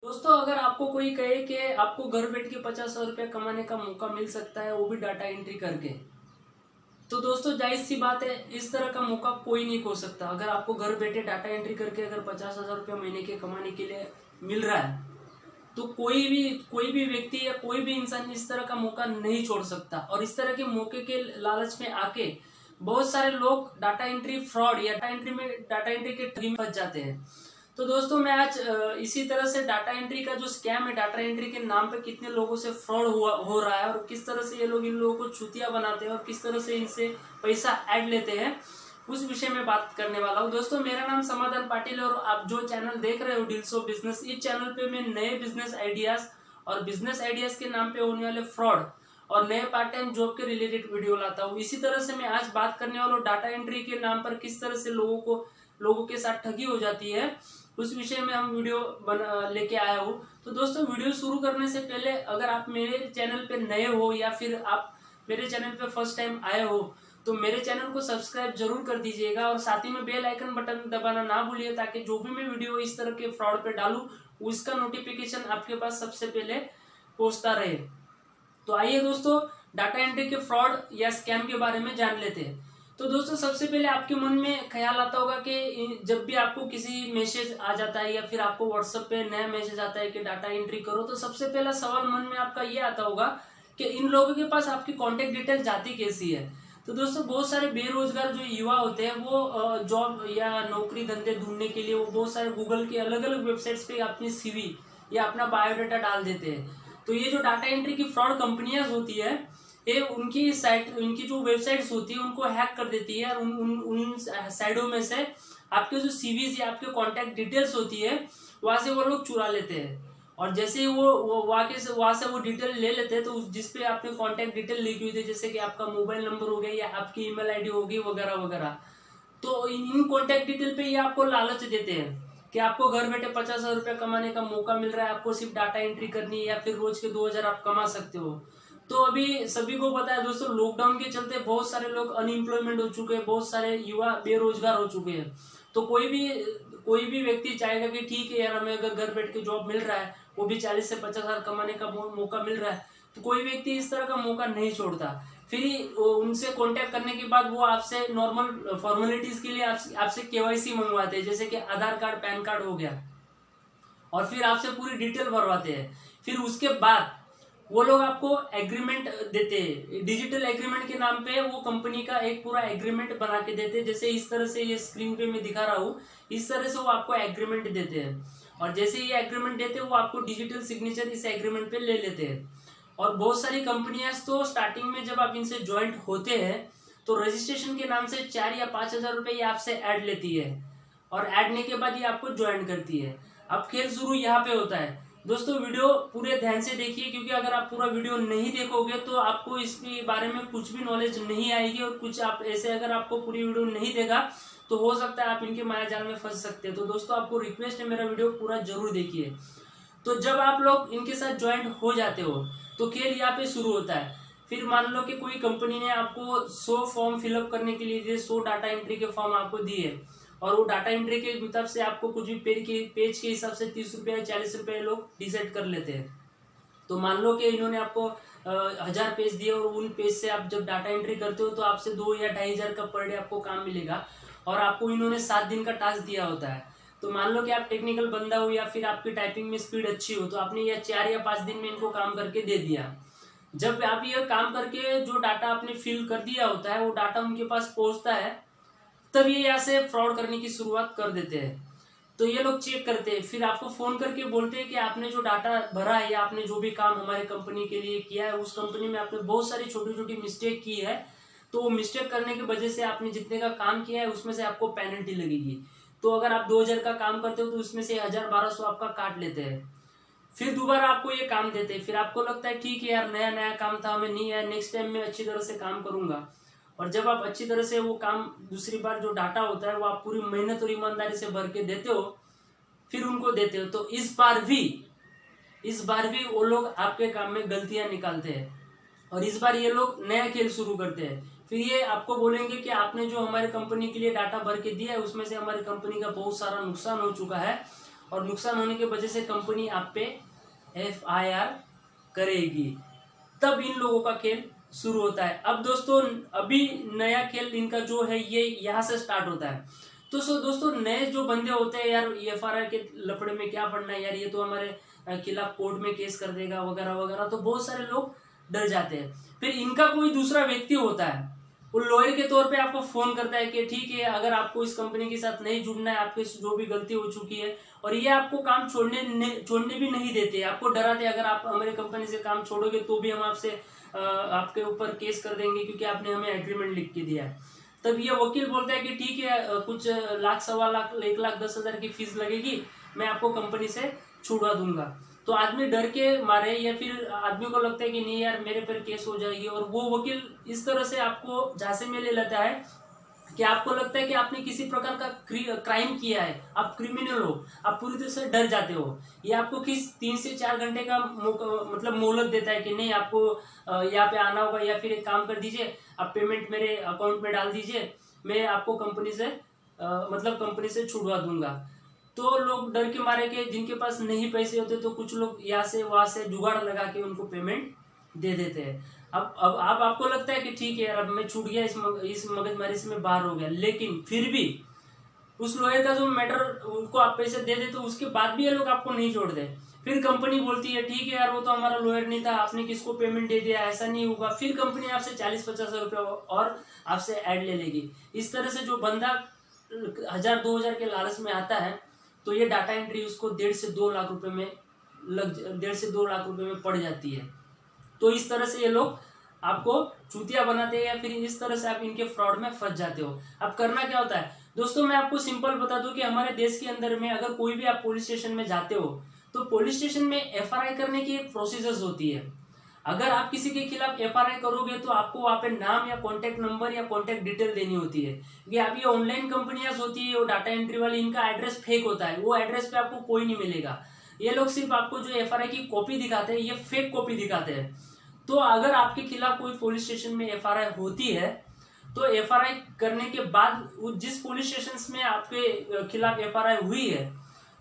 दोस्तों, अगर आपको कोई कहे कि आपको घर बैठ के 50,000 रुपया कमाने का मौका मिल सकता है, वो भी डाटा एंट्री करके, तो दोस्तों जाहिर सी बात है, इस तरह का मौका कोई नहीं खो सकता। अगर आपको घर बैठे डाटा एंट्री करके अगर 50,000 रुपया महीने के कमाने के लिए मिल रहा है, तो कोई भी व्यक्ति या कोई भी इंसान इस तरह का मौका नहीं छोड़ सकता। और इस तरह के मौके के लालच में आके बहुत सारे लोग डाटा एंट्री फ्रॉड या डाटा एंट्री के ठगी में फंस जाते हैं। तो दोस्तों, मैं आज इसी तरह से डाटा एंट्री का जो स्कैम है, डाटा एंट्री के नाम पे कितने लोगों से फ्रॉड हो रहा है और किस तरह से ये लोग इन लोगों को चूतिया बनाते हैं और किस तरह से इनसे पैसा ऐड लेते हैं, उस विषय में बात करने वाला हूँ। दोस्तों, मेरा नाम समाधान पाटिल है और आप जो चैनल देख रहे हो डील्स ऑफ बिजनेस, इस चैनल पे मैं नए बिजनेस आइडियाज और बिजनेस आइडियाज के नाम पे होने वाले फ्रॉड और नए पार्ट टाइम जॉब के रिलेटेड वीडियो लाता हूँ। इसी तरह से मैं आज बात करने वाला हूँ डाटा एंट्री के नाम पर किस तरह से लोगों के साथ ठगी हो जाती है, उस विषय में हम वीडियो लेके आया हूँ। तो दोस्तों, वीडियो शुरू करने से पहले अगर आप मेरे चैनल पे नए हो या फिर आप मेरे चैनल पे फर्स्ट टाइम आए हो, तो मेरे चैनल को सब्सक्राइब जरूर कर दीजिएगा और साथ ही में बेल आइकन बटन दबाना ना भूलिए, ताकि जो भी मैं वीडियो इस तरह के फ्रॉड पे डालूं उसका नोटिफिकेशन आपके पास सबसे पहले पहुंचता रहे। तो आइए दोस्तों, डाटा एंट्री के फ्रॉड या स्कैम के बारे में जान लेते हैं। तो दोस्तों, सबसे पहले आपके मन में ख्याल आता होगा कि जब भी आपको किसी मैसेज आ जाता है या फिर आपको व्हाट्सएप पे नया मैसेज आता है कि डाटा एंट्री करो, तो सबसे पहला सवाल मन में आपका ये आता होगा कि इन लोगों के पास आपकी कॉन्टेक्ट डिटेल जाती कैसी है। तो दोस्तों, बहुत सारे बेरोजगार जो युवा होते हैं वो जॉब या नौकरी धंधे ढूंढने के लिए वो बहुत सारे गूगल के अलग अलग वेबसाइट्स पे अपनी सीवी या अपना बायोडाटा डाल देते हैं। तो ये जो डाटा एंट्री की फ्रॉड कंपनियां होती है, ये उनकी जो वेबसाइट्स होती है उनको हैक कर देती है और उन साइडों में से आपके जो सीवीज या आपके कॉन्टैक्ट डिटेल्स होती है वहां से वो लोग चुरा लेते हैं। और जैसे ही वो वहां से वो डिटेल ले लेते हैं, तो जिसपे आपने कॉन्टैक्ट डिटेल लिखी हुई थी, जैसे कि आपका मोबाइल नंबर हो गया या आपकी ईमेल आईडी होगी वगैरह वगैरह, तो इन कॉन्टैक्ट डिटेल पे ये आपको लालच देते हैं कि आपको घर बैठे 50,000 रुपया कमाने का मौका मिल रहा है, आपको सिर्फ डाटा एंट्री करनी है या फिर रोज के 2,000 आप कमा सकते हो। तो अभी सभी को पता है दोस्तों, लॉकडाउन के चलते बहुत सारे लोग अनएम्प्लॉयमेंट हो चुके हैं, बहुत सारे युवा बेरोजगार हो चुके हैं। तो कोई भी व्यक्ति चाहेगा कि ठीक है यार, हमें अगर घर बैठ के जॉब मिल रहा है, वो भी 40 से 50,000 कमाने का मौका मिल रहा है, तो कोई व्यक्ति इस तरह का मौका नहीं छोड़ता। फिर उनसे कांटेक्ट करने के बाद वो आपसे नॉर्मल फॉर्मेलिटीज के लिए आपसे केवाईसी मंगवाते हैं, जैसे कि आधार कार्ड, पैन कार्ड हो गया, और फिर आपसे पूरी डिटेल भरवाते हैं। फिर उसके बाद वो लोग आपको एग्रीमेंट देते हैं, डिजिटल एग्रीमेंट के नाम पे वो कंपनी का एक पूरा एग्रीमेंट बना के देते हैं, जैसे इस तरह से ये स्क्रीन पे मैं दिखा रहा हूँ, इस तरह से वो आपको एग्रीमेंट देते हैं। और जैसे ये एग्रीमेंट देते हैं, वो आपको डिजिटल सिग्नेचर इस एग्रीमेंट पे ले लेते हैं। और बहुत सारी कंपनियां तो स्टार्टिंग में जब आप इनसे ज्वाइंट होते हैं, तो रजिस्ट्रेशन के नाम से 4 या 5,000 रुपए ये आपसे ऐड लेती है, और ऐड लेने के बाद ये आपको ज्वाइन करती है। अब खेल शुरू यहाँ पे होता है। दोस्तों, वीडियो पूरे ध्यान से देखिए, क्योंकि अगर आप पूरा वीडियो नहीं देखोगे तो आपको इसके बारे में कुछ भी नॉलेज नहीं आएगी, और कुछ आप ऐसे अगर आपको पूरी वीडियो नहीं देखा तो हो सकता है आप इनके माया जाल में फंस सकते हैं। तो दोस्तों, आपको रिक्वेस्ट है, मेरा वीडियो पूरा जरूर देखिए। तो जब आप लोग इनके साथ ज्वाइंट हो जाते हो, तो खेल यहाँ पे शुरू होता है। फिर मान लो कि कोई कंपनी ने आपको 100 फॉर्म फिलअप करने के लिए 100 डाटा एंट्री के फॉर्म आपको दिए, और वो डाटा एंट्री के मतलब से आपको कुछ भी पेज के हिसाब से 30 रुपये या 40 रुपये लोग डिसाइड कर लेते हैं। तो मान लो कि इन्होंने आपको 1,000 पेज दिए, और उन पेज से आप जब डाटा एंट्री करते हो तो आपसे 2 या 2,500 का पर डे आपको काम मिलेगा, और आपको इन्होंने 7 दिन का टास्क दिया होता है। तो मान लो कि आप टेक्निकल बंदा हो या फिर आपकी टाइपिंग में स्पीड अच्छी हो, तो आपने यह 4 या 5 दिन में इनको काम करके दे दिया। जब आप ये काम करके जो डाटा आपने फिल कर दिया होता है, वो डाटा उनके पास पहुंचता है, तब ये यहाँ से फ्रॉड करने की शुरुआत कर देते हैं। तो ये लोग चेक करते हैं, फिर आपको फोन करके बोलते हैं कि आपने जो डाटा भरा है या आपने जो भी काम हमारे कंपनी के लिए किया है, उस कंपनी में आपने बहुत सारी छोटी छोटी मिस्टेक की है, तो वो मिस्टेक करने की वजह से आपने जितने का काम किया है उसमें से आपको पेनल्टी लगेगी। तो अगर आप 2,000 का काम करते हो तो उसमें से 1,000-1,200 आपका काट लेते हैं। फिर दोबारा आपको ये काम देते हैं, फिर आपको लगता है ठीक है यार, नया नया काम था, हमें नहीं आया, नेक्स्ट टाइम में अच्छी तरह से काम करूंगा। और जब आप अच्छी तरह से वो काम दूसरी बार जो डाटा होता है वो आप पूरी मेहनत और ईमानदारी से भर के देते हो, फिर उनको देते हो, तो इस बार भी वो लोग आपके काम में गलतियां निकालते हैं, और इस बार ये लोग नया खेल शुरू करते हैं। फिर ये आपको बोलेंगे कि आपने जो हमारे कंपनी के लिए डाटा भर के दिया है उसमें से हमारी कंपनी का बहुत सारा नुकसान हो चुका है, और नुकसान होने की वजह से कंपनी आप पे FIR करेगी। तब इन लोगों का खेल शुरू होता है। अब दोस्तों अभी नया खेल इनका जो है ये यहाँ से स्टार्ट होता है। तो दोस्तों नए जो बंदे होते हैं यार, FIR के लफड़े में क्या पड़ना है यार, ये तो हमारे खिलाफ कोर्ट में केस कर देगा वगैरह वगैरह, तो बहुत सारे लोग डर जाते हैं। फिर इनका कोई दूसरा व्यक्ति होता है, वो लॉयर के तौर पे आपको फोन करता है कि ठीक है, अगर आपको इस कंपनी के साथ नहीं जुड़ना है, आपके जो भी गलती हो चुकी है, और ये आपको काम छोड़ने भी नहीं देते, आपको डराते, अगर आप हमारे कंपनी से काम छोड़ोगे तो भी हम आपके ऊपर केस कर देंगे क्योंकि आपने हमें एग्रीमेंट लिख के दिया है। तब ये वकील बोलता है कि ठीक है, कुछ लाख, 1.25 लाख, 1,10,000 की फीस लगेगी, मैं आपको कंपनी से छुड़वा दूंगा। तो आदमी डर के मारे, या फिर आदमी को लगता है कि नहीं यार मेरे पर केस हो जाएगी, और वो वकील इस तरह से आपको झांसे में ले लेता है कि आपको लगता है कि आपने किसी प्रकार का क्राइम किया है, आप क्रिमिनल हो, आप पूरी तरह से डर जाते हो। ये आपको 3 से 4 घंटे का मतलब मोहलत देता है कि नहीं, आपको यहाँ पे आना होगा, या फिर एक काम कर दीजिए, आप पेमेंट मेरे अकाउंट में डाल दीजिए, मैं आपको कंपनी से छुड़वा दूंगा। तो लोग डर के मारे के, जिनके पास नहीं पैसे होते तो कुछ लोग यहाँ से वहां से जुगाड़ लगा के उनको पेमेंट दे देते हैं। अब आपको लगता है कि ठीक है यार, अब मैं छूट गया, इस मगजमारी से मैं बाहर हो गया, लेकिन फिर भी उस लॉयर का जो मैटर उनको आप पैसे दे दे, तो उसके बाद भी ये लोग आपको नहीं छोड़ दे। फिर कंपनी बोलती है ठीक है यार, वो तो हमारा लॉयर नहीं था, आपने किसको पेमेंट दे दिया, ऐसा नहीं होगा। फिर कंपनी आपसे 40-50 रुपये और आपसे ऐड ले लेगी। इस तरह से जो बंदा 1,000-2,000 के लालच में आता है, तो ये डाटा एंट्री उसको 1.5 से 2 लाख रुपए में पड़ जाती है। तो इस तरह से ये लोग आपको चूतिया बनाते हैं, या फिर इस तरह से आप इनके फ्रॉड में फंस जाते हो। अब करना क्या होता है दोस्तों, मैं आपको सिंपल बता दूं कि हमारे देश के अंदर में अगर कोई भी आप पुलिस स्टेशन में जाते हो, तो पुलिस स्टेशन में FIR करने की एक प्रोसीजर होती है। अगर आप किसी के खिलाफ FIR करोगे तो आपको वहाँ पे नाम या कॉन्टेक्ट नंबर या कॉन्टेक्ट डिटेल देनी होती है, क्योंकि आप ये ऑनलाइन कंपनियां होती है, वो डाटा एंट्री वाली, इनका एड्रेस फेक होता है, वो एड्रेस पे आपको कोई नहीं मिलेगा। ये लोग सिर्फ आपको जो FIR की कॉपी दिखाते हैं, ये फेक कॉपी दिखाते हैं। तो अगर आपके खिलाफ कोई पुलिस स्टेशन में FIR होती है, तो FIR करने के बाद जिस पुलिस स्टेशन में आपके खिलाफ FIR हुई है,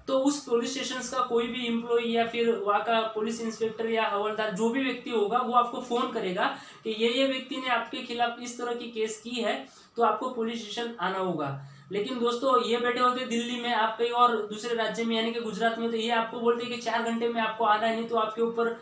तो उस पुलिस स्टेशन का कोई भी एम्प्लॉय या फिर वहाँ का पुलिस इंस्पेक्टर या हवलदार जो भी व्यक्ति होगा, वो आपको फोन करेगा कि ये व्यक्ति ने आपके खिलाफ इस तरह की केस की है, तो आपको पुलिस स्टेशन आना होगा। लेकिन दोस्तों ये बैठे होते दिल्ली में, आप कहीं और दूसरे राज्य में यानी कि गुजरात में, तो ये आपको बोलते हैं कि 4 घंटे में आपको आना है, नहीं तो आपके ऊपर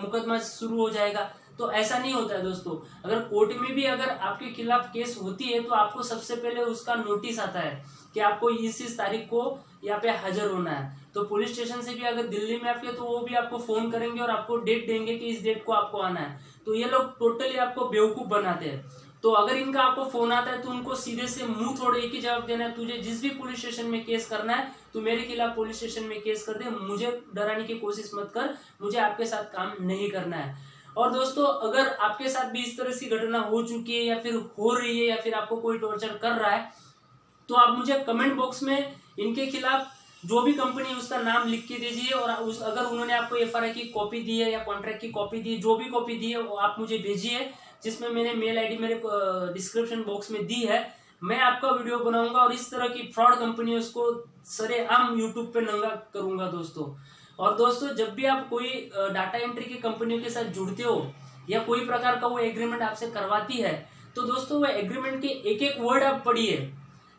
मुकदमा शुरू हो जाएगा। तो ऐसा नहीं होता है दोस्तों। अगर कोर्ट में भी अगर आपके खिलाफ केस होती है, तो आपको सबसे पहले उसका नोटिस आता है कि आपको इस तारीख को यहाँ पे हाजिर होना है। तो पुलिस स्टेशन से भी अगर दिल्ली में आपके, तो वो भी आपको फोन करेंगे और आपको डेट देंगे कि इस डेट को आपको आना है। तो ये लोग टोटली आपको बेवकूफ बनाते हैं। तो अगर इनका आपको फोन आता है, तो उनको सीधे से मुंह थोड़े एक ही जवाब देना है, तुझे जिस भी पुलिस स्टेशन में केस करना है, तू मेरे खिलाफ पुलिस स्टेशन में केस कर दे, मुझे डराने की कोशिश मत कर, मुझे आपके साथ काम नहीं करना है। और दोस्तों अगर आपके साथ भी इस तरह की घटना हो चुकी है, या फिर हो रही है, या फिर आपको कोई टॉर्चर कर रहा है, तो आप मुझे कमेंट बॉक्स में इनके खिलाफ जो भी कंपनी उसका नाम लिख के दीजिए, और अगर उन्होंने आपको FIR की कॉपी दी है या कॉन्ट्रैक्ट की कॉपी दी है, जो भी कॉपी दी है वो आप मुझे भेजिए, जिसमें मैंने मेल ID मेरे डिस्क्रिप्शन बॉक्स में दी है। मैं आपका वीडियो बनाऊंगा और इस तरह की फ्रॉड कंपनियों को सरेआम यूट्यूब पे नंगा करूंगा दोस्तों। और दोस्तों जब भी आप कोई डाटा एंट्री की कंपनियों के साथ जुड़ते हो, या कोई प्रकार का वो एग्रीमेंट आपसे करवाती है, तो दोस्तों वो एग्रीमेंट के एक एक वर्ड आप पढ़िए।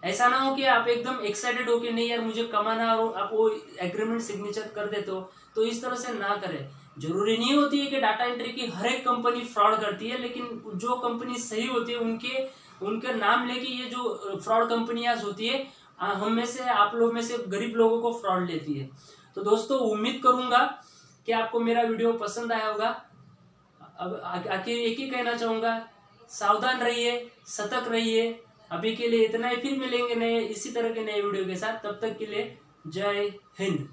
ऐसा ना हो कि आप एकदम एक्साइटेड हो कि नहीं यार मुझे कमाना, और आप वो एग्रीमेंट सिग्नेचर कर देते हो। तो इस तरह से ना करें। जरूरी नहीं होती है कि डाटा एंट्री की हर एक कंपनी फ्रॉड करती है, लेकिन जो कंपनी सही होती है उनके नाम लेके ये जो फ्रॉड कंपनियां होती है, हम में से, आप लोग में से गरीब लोगों को फ्रॉड लेती है। तो दोस्तों उम्मीद करूंगा कि आपको मेरा वीडियो पसंद आया होगा। अब आखिर एक ही कहना चाहूंगा, सावधान रहिए, सतर्क रहिए। अभी के लिए इतना ही, फिर मिलेंगे नए इसी तरह के नए वीडियो के साथ। तब तक के लिए जय हिंद।